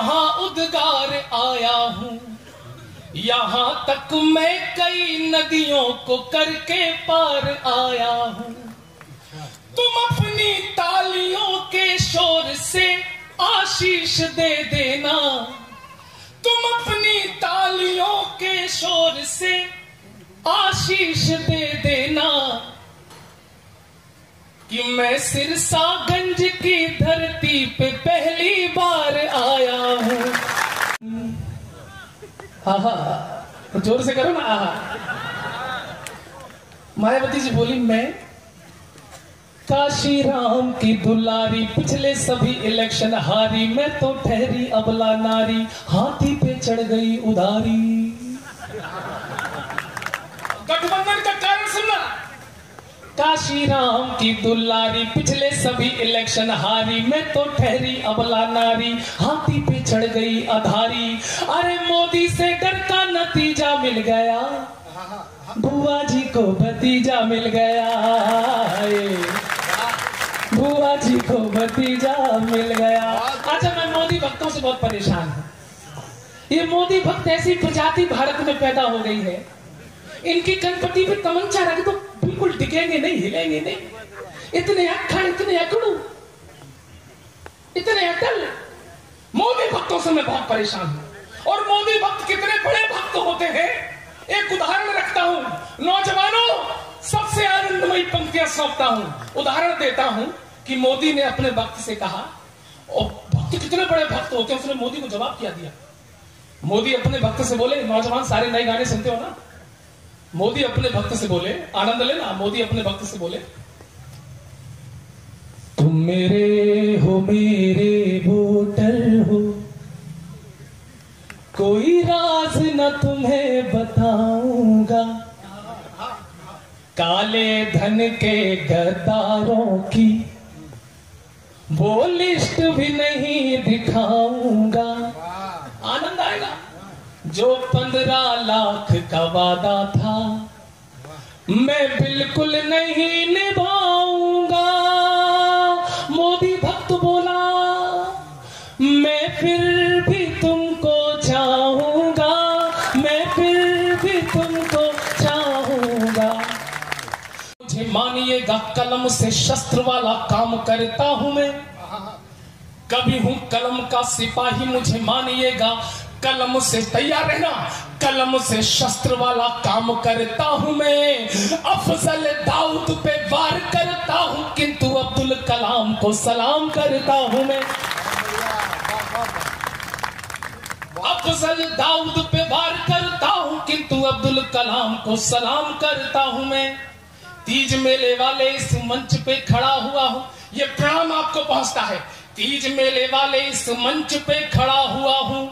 यहाँ उद्गार आया हूँ, यहाँ तक मैं कई नदियों को करके पार आया हूँ। तुम अपनी तालियों के शोर से आशीष दे देना, तुम अपनी तालियों के शोर से आशीष दे देना कि मैं सिरसागंज की धरती पे पहली बार आया हूँ। आहा, तो जोर से करो ना आहा। मायावती जी बोली, मैं काशी राम की दुलारी, पिछले सभी इलेक्शन हारी, मैं तो ठहरी अबला नारी, हाथी पे चढ़ गई उधारी। गठबंधन का कारण सुनना। काशी राम की दुलारी, पिछले सभी इलेक्शन हारी, मैं तो ठहरी अबला नारी, हाथी पे चढ़ गई अधारी। अरे मोदी से डर का नतीजा मिल गया, बुआ जी को भतीजा मिल गया, बुआ जी को भतीजा मिल गया। अच्छा, मैं मोदी भक्तों से बहुत परेशान हूँ। ये मोदी भक्त ऐसी प्रजाति भारत में पैदा हो गई है, इनकी कनपट्टी पे तमंचा रख दो बिल्कुल टिकेंगे नहीं, हिलेंगे नहीं। इतने अक्खड़, इतने अकड़ू, इतने अटल। मोदी भक्तों से मैं बहुत परेशान हूं। और मोदी भक्त कितने बड़े भक्त होते हैं, एक उदाहरण रखता हूं। नौजवानों, सबसे आनंदमयी पंक्तियां सौंपता हूं। उदाहरण देता हूं कि मोदी ने अपने भक्त से कहा, और भक्त कितने बड़े भक्त होते हैं, उसने मोदी को जवाब क्या दिया। मोदी अपने भक्त से बोले, नौजवान सारे नए गाने सुनते हो ना, मोदी अपने भक्त से बोले, आनंद लेना। मोदी अपने भक्त से बोले, तुम मेरे हो, मेरे वोटर हो, कोई राज न तुम्हें बताऊंगा, काले धन के गद्दारों की वो लिस्ट भी नहीं दिखाऊंगा। आनंद आएगा। जो 15 लाख का वादा था, मैं बिल्कुल नहीं निभाऊंगा। मोदी भक्त बोला, मैं फिर भी तुमको चाहूंगा, मैं फिर भी तुमको चाहूंगा। मुझे मानिएगा, कलम से शस्त्र वाला काम करता हूं मैं, कभी हूं कलम का सिपाही। मुझे मानिएगा, कलम से तैयार रहना, कलम से शस्त्र वाला काम करता हूं मैं। अफजल दाऊद पे वार करता हूं, किंतु अब्दुल कलाम को सलाम करता हूं मैं। अफजल दाऊद पे वार करता हूं, किंतु अब्दुल कलाम को सलाम करता हूं मैं। तीज मेले वाले इस मंच पे खड़ा हुआ हूं, ये प्रणाम आपको पहुंचता है। तीज मेले वाले इस मंच पे खड़ा हुआ हूं,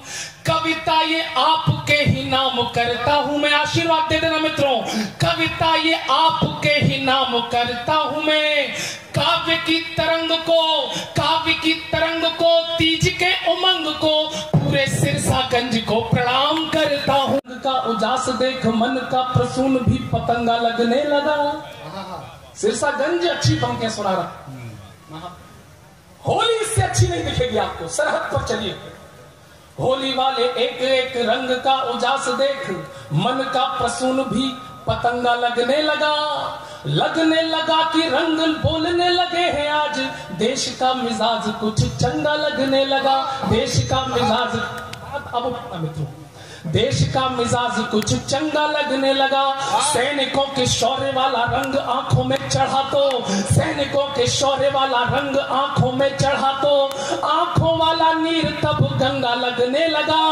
कविता ये आपके ही नाम करता हूं मैं। आशीर्वाद दे देना मित्रों। कविता ये आपके ही नाम करता हूं मैं। काव्य की तरंग को, काव्य की तरंग को, तीज के उमंग को, पूरे सिरसागंज को प्रणाम करता हूं। का उजास देख मन का प्रसून भी पतंगा लगने लगा। सिरसागंज अच्छी पंक्तियां सुना रहा। होली इससे अच्छी नहीं दिखेगी आपको। सरहद पर चलिए, होली वाले एक एक रंग का उजास देख मन का प्रसून भी पतंगा लगने लगा। लगने लगा कि रंग बोलने लगे हैं आज, देश का मिजाज कुछ चंगा लगने लगा। देश का मिजाज, अब मित्रों, देश का मिजाज कुछ चंगा लगने लगा। सैनिकों के शौर्य वाला रंग आंखों में चढ़ा तो, सैनिकों के शौर्य वाला रंग आंखों में चढ़ा तो, आंखों वाला नीर तब गंगा लगने लगा।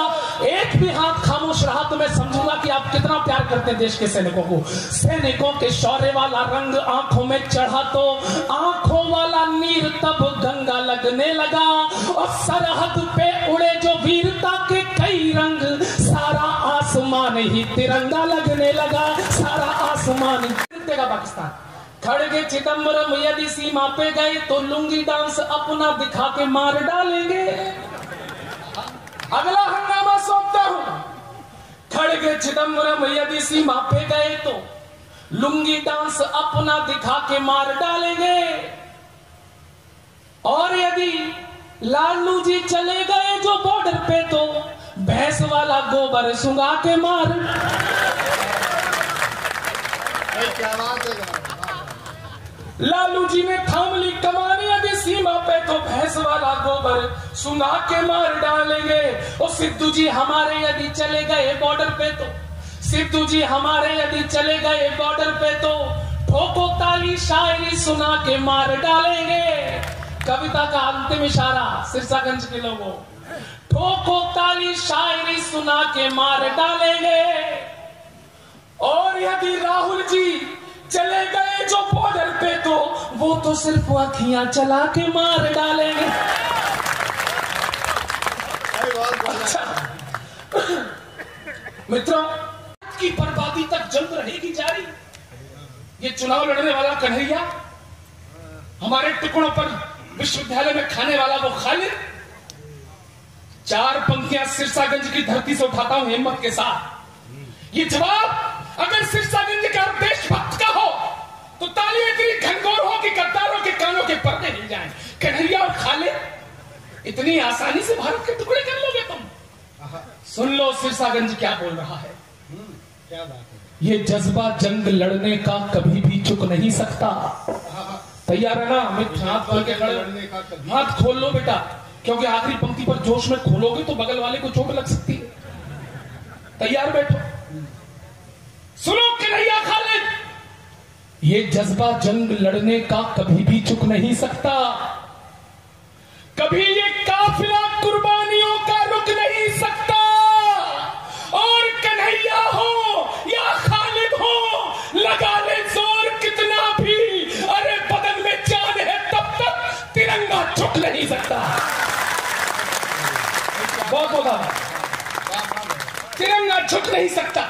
एक भी हाथ खामोश रहा तो मैं समझूंगा कि आप कितना प्यार करते हैं देश के सैनिकों को। सैनिकों के शौर्य वाला रंग आंखों में चढ़ा तो, आंखों वाला नीर तब गंगा लगने लगा। और सरहद पे उड़े जो वीरता के कई रंग, सारा आसमान ही तिरंगा लगने लगा। सारा आसमान देगा पाकिस्तान। खड़गे चिदम्बरम यदि सीमा पे गए तो लुंगी डांस अपना दिखा के मार डालेंगे। अगला हंगामा सौंपता हूं। खड़गे चिदम्बरम यदि सीमा पे गए तो लुंगी डांस अपना दिखा के मार डालेंगे। और यदि लालू जी चले गए जो बॉर्डर पे तो भैंस वाला गोबर सुंगा के मार। क्या बात है। लालू जी ने थाम ली कमानी यदि सीमा पे तो भैंस वाला गोबर सुंगा के मार डालेंगे। और सिद्धू जी हमारे यदि चले गए बॉर्डर पे तो, सिद्धू जी हमारे यदि चले गए बॉर्डर पे तो ठोको ताली शायरी सुना के मार डालेंगे। कविता का अंतिम इशारा सिरसागंज के लोगों, ठोको ताली शायरी सुना के मार डालेंगे। और यदि राहुल जी चले गए जो बॉर्डर पे तो वो तो सिर्फ आंखियां चला के मार डालेंगे। अच्छा मित्रों, की बर्बादी तक जंग रहेगी जारी। ये चुनाव लड़ने वाला कन्हैया, हमारे टुकड़ों पर विश्वविद्यालय में खाने वाला वो खालिद, चार पंक्तियां सिरसागंज की धरती से उठाता हूं हिम्मत के साथ। ये जवाब अगर सिरसागंज का देशभक्त का हो तो तालियां इतनी घनघोर हो कि गद्दारों के कानों के पर्दे हिल जाएं। कन्हैया और खालिद इतनी आसानी से भारत के टुकड़े कर लोगे तुम? सुन लो सिरसागंज क्या बोल रहा है। क्या बात है। ये जज्बा जंग लड़ने का कभी भी चुक नहीं सकता। तैयार है ना? हाथ खोल के खड़े, हाथ खोल लो बेटा, क्योंकि आखिरी पंक्ति पर जोश में खोलोगे तो बगल वाले को चोट लग सकती है। तैयार बैठो, सुनो कन्हैया खालिद, ये जज्बा जंग लड़ने का कभी भी चुक नहीं सकता। कभी ये काफिला कुर्बानियों का रुक नहीं सकता। और कन्हैया हो या खालिद हो, लगा ले जोर कितना भी, अरे बदन में जान है तब तक तिरंगा झुक नहीं सकता। बहुत बहुत तिरंगा झुक नहीं सकता।